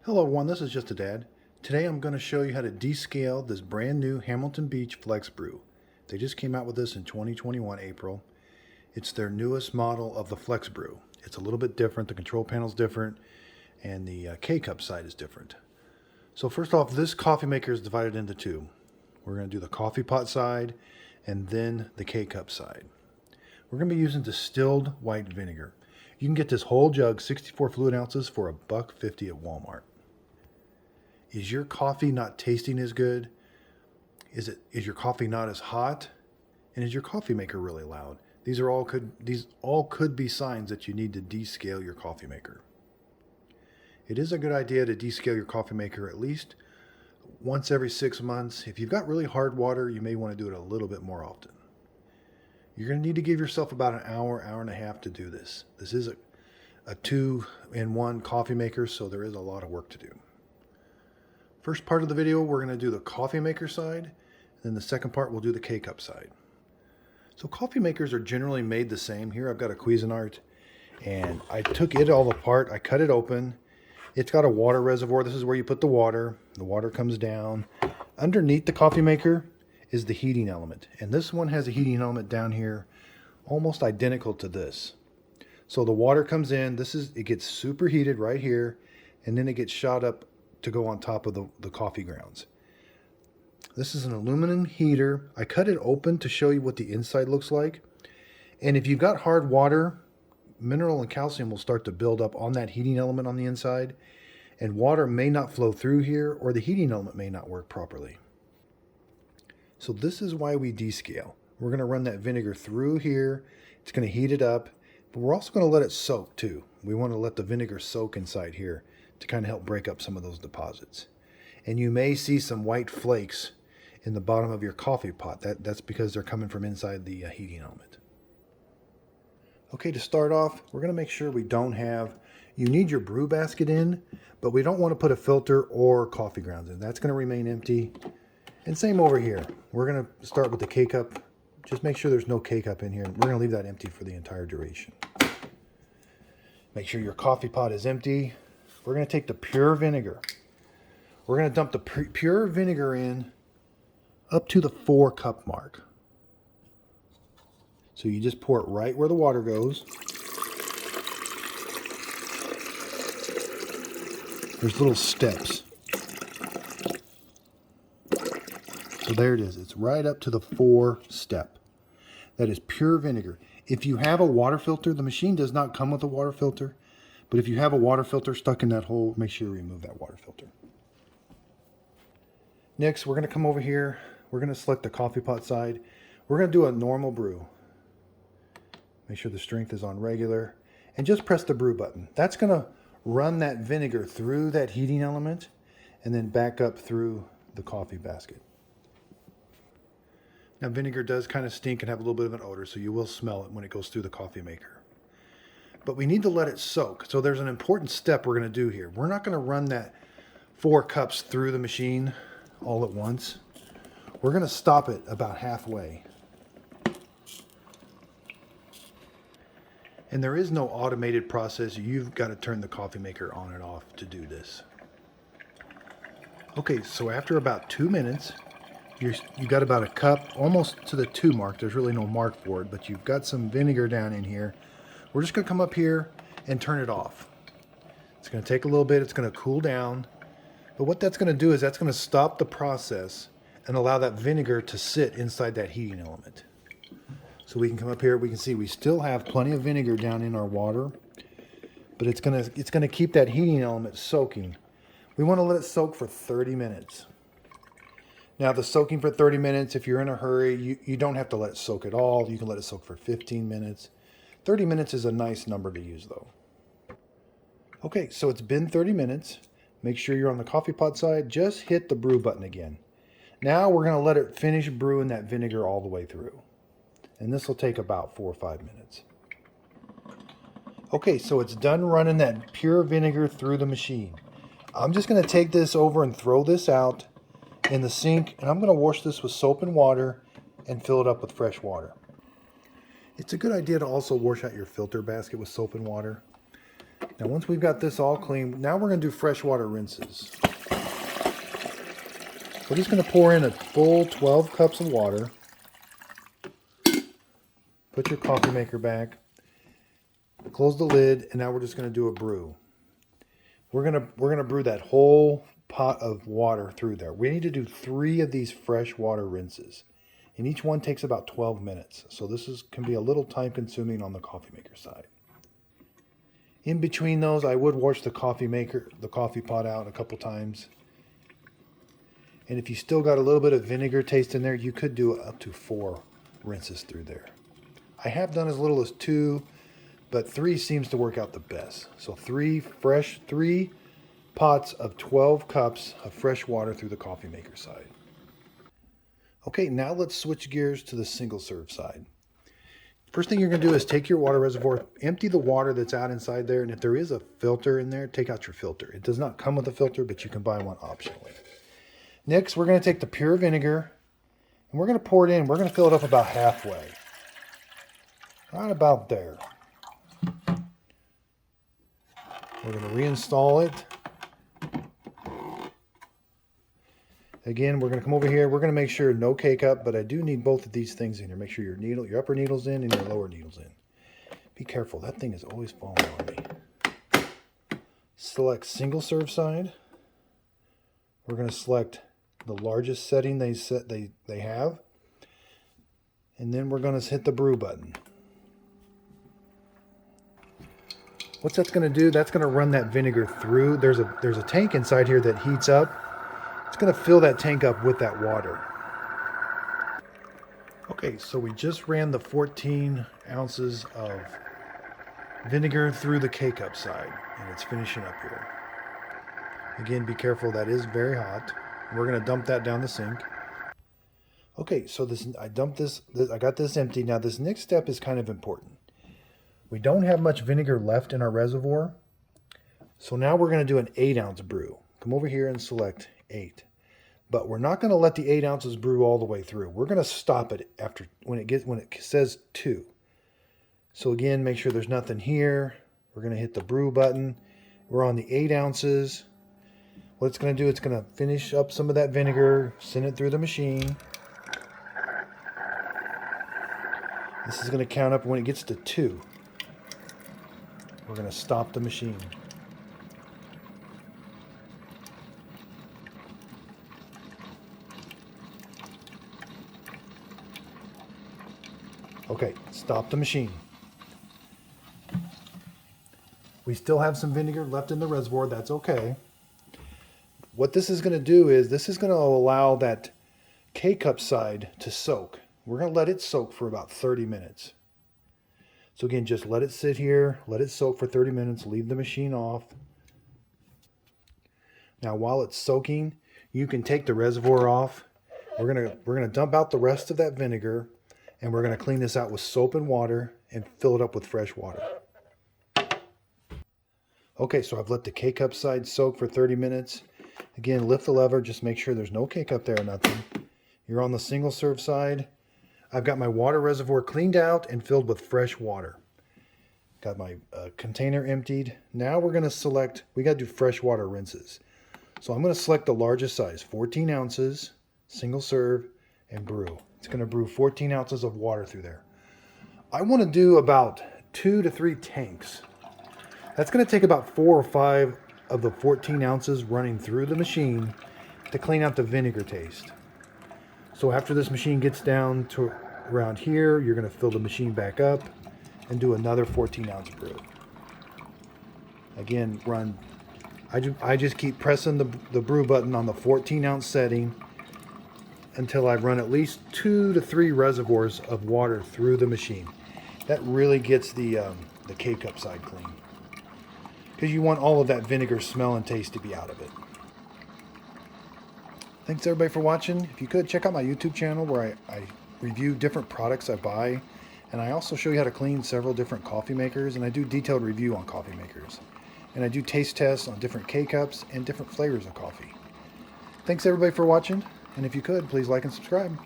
Hello everyone, this is Just a Dad. Today I'm going to show you how to descale this brand new Hamilton Beach FlexBrew. They just came out with this in 2021 April. It's their newest model of the FlexBrew. It's a little bit different, the control panel's different, and the K-Cup side is different. So first off, this coffee maker is divided into two. We're going to do the coffee pot side and then the K-Cup side. We're going to be using distilled white vinegar. You can get this whole jug, 64 fluid ounces, for $1.50 at Walmart. Is your coffee not tasting as good? Is your coffee not as hot? And is your coffee maker really loud? These all could be signs that you need to descale your coffee maker. It is a good idea to descale your coffee maker at least once every 6 months. If you've got really hard water, you may want to do it a little bit more often. You're going to need to give yourself about an hour and a half to do this. This is a 2-in-1 coffee maker, so there is a lot of work to do. First part of the video, we're going to do the coffee maker side. Then the second part, we'll do the K-Cup side. So coffee makers are generally made the same. Here I've got a Cuisinart, and I took it all apart. I cut it open. It's got a water reservoir. This is where you put the water. The water comes down. Underneath the coffee maker is the heating element. And this one has a heating element down here, almost identical to this. So the water comes in. It gets super heated right here, and then it gets shot up to go on top of the coffee grounds. This is an aluminum heater. I cut it open to show you what the inside looks like. And if you've got hard water, mineral and calcium will start to build up on that heating element on the inside, and water may not flow through here, or the heating element may not work properly. So this is why we descale. We're going to run that vinegar through here. It's going to heat it up, but we're also going to let it soak too. We want to let the vinegar soak inside here to kind of help break up some of those deposits. And you may see some white flakes in the bottom of your coffee pot. That's because they're coming from inside the heating element. Okay, to start off, we're going to make sure you need your brew basket in, but we don't want to put a filter or coffee grounds in. That's going to remain empty. And same over here. We're going to start with the K-Cup. Just make sure there's no K-Cup in here. We're going to leave that empty for the entire duration. Make sure your coffee pot is empty. We're going to take the pure vinegar. We're going to dump the pure vinegar in up to the 4-cup mark. So you just pour it right where the water goes. There's little steps. So there it is. It's right up to the 4-step. That is pure vinegar. If you have a water filter, the machine does not come with a water filter. But if you have a water filter stuck in that hole, make sure you remove that water filter. Next, we're going to come over here. We're going to select the coffee pot side. We're going to do a normal brew. Make sure the strength is on regular. And just press the brew button. That's going to run that vinegar through that heating element and then back up through the coffee basket. Now, vinegar does kind of stink and have a little bit of an odor, so you will smell it when it goes through the coffee maker. But we need to let it soak. So there's an important step we're going to do here. We're not going to run that 4 cups through the machine all at once. We're going to stop it about halfway. And there is no automated process. You've got to turn the coffee maker on and off to do this. Okay, so after about 2 minutes, you got about a cup, almost to the 2 mark. There's really no mark for it, but you've got some vinegar down in here. We're just going to come up here and turn it off. It's going to take a little bit. It's going to cool down. But what that's going to do is that's going to stop the process and allow that vinegar to sit inside that heating element. So we can come up here. We can see we still have plenty of vinegar down in our water, but it's going to keep that heating element soaking. We want to let it soak for 30 minutes. Now, the soaking for 30 minutes, if you're in a hurry, you don't have to let it soak at all. You can let it soak for 15 minutes. 30 minutes is a nice number to use, though. Okay, so it's been 30 minutes. Make sure you're on the coffee pot side. Just hit the brew button again. Now we're going to let it finish brewing that vinegar all the way through. And this will take about 4 or 5 minutes. Okay, so it's done running that pure vinegar through the machine. I'm just going to take this over and throw this out in the sink, and I'm going to wash this with soap and water and fill it up with fresh water. It's a good idea to also wash out your filter basket with soap and water. Now once we've got this all clean, now we're going to do freshwater rinses. We're just going to pour in a full 12 cups of water. Put your coffee maker back. Close the lid, and now we're just going to do a brew. We're going to brew that whole pot of water through there. We need to do 3 of these freshwater rinses, and each one takes about 12 minutes. So this can be a little time consuming on the coffee maker side. In between those, I would wash the coffee pot out a couple times. And if you still got a little bit of vinegar taste in there, you could do up to 4 rinses through there. I have done as little as 2, but 3 seems to work out the best. So 3 pots of 12 cups of fresh water through the coffee maker side. Okay, now let's switch gears to the single serve side. First thing you're going to do is take your water reservoir, empty the water that's out inside there, and if there is a filter in there, take out your filter. It does not come with a filter, but you can buy one optionally. Next, we're going to take the pure vinegar, and we're going to pour it in. We're going to fill it up about halfway. Right about there. We're going to reinstall it. Again, we're going to come over here. We're going to make sure no K-cup, but I do need both of these things in here. Make sure your upper needle's in and your lower needle's in. Be careful. That thing is always falling on me. Select single serve side. We're going to select the largest setting they have. And then we're going to hit the brew button. What's that's going to do? That's going to run that vinegar through. There's a tank inside here that heats up. It's going to fill that tank up with that water. Okay, so we just ran the 14 ounces of vinegar through the K-cup side, and it's finishing up here. Again, be careful, that is very hot. We're going to dump that down the sink. Okay, so I got this empty. Now this next step is kind of important. We don't have much vinegar left in our reservoir, so now we're going to do an 8-ounce brew. Come over here and select 8. But we're not going to let the 8 ounces brew all the way through. We're going to stop it when it says 2. So again, make sure there's nothing here. We're going to hit the brew button. We're on the 8 ounces. What it's going to do, it's going to finish up some of that vinegar, send it through the machine. This is going to count up when it gets to 2. We're going to stop the machine. Okay, stop the machine. We still have some vinegar left in the reservoir. That's okay. What this is going to do is this is going to allow that K-cup side to soak. We're going to let it soak for about 30 minutes. So again, just let it sit here, let it soak for 30 minutes, leave the machine off. Now while it's soaking, you can take the reservoir off. We're going to dump out the rest of that vinegar, and we're going to clean this out with soap and water and fill it up with fresh water. Okay, so I've let the K-cup side soak for 30 minutes. Again, lift the lever, just make sure there's no K-cup there or nothing. You're on the single serve side. I've got my water reservoir cleaned out and filled with fresh water. Got my container emptied. Now we're going to select, we got to do freshwater rinses. So I'm going to select the largest size, 14 ounces, single serve, and brew. It's going to brew 14 ounces of water through there. I want to do about 2 to 3 tanks. That's going to take about 4 or 5 of the 14 ounces running through the machine to clean out the vinegar taste. So after this machine gets down to around here, you're going to fill the machine back up and do another 14-ounce brew. Again, I just keep pressing the brew button on the 14-ounce setting until I run at least 2 to 3 reservoirs of water through the machine. That really gets the K-cup side clean, because you want all of that vinegar smell and taste to be out of it. Thanks everybody for watching. If you could, check out my YouTube channel where I review different products I buy, and I also show you how to clean several different coffee makers, and I do detailed review on coffee makers. And I do taste tests on different K-cups and different flavors of coffee. Thanks everybody for watching, and if you could, please like and subscribe.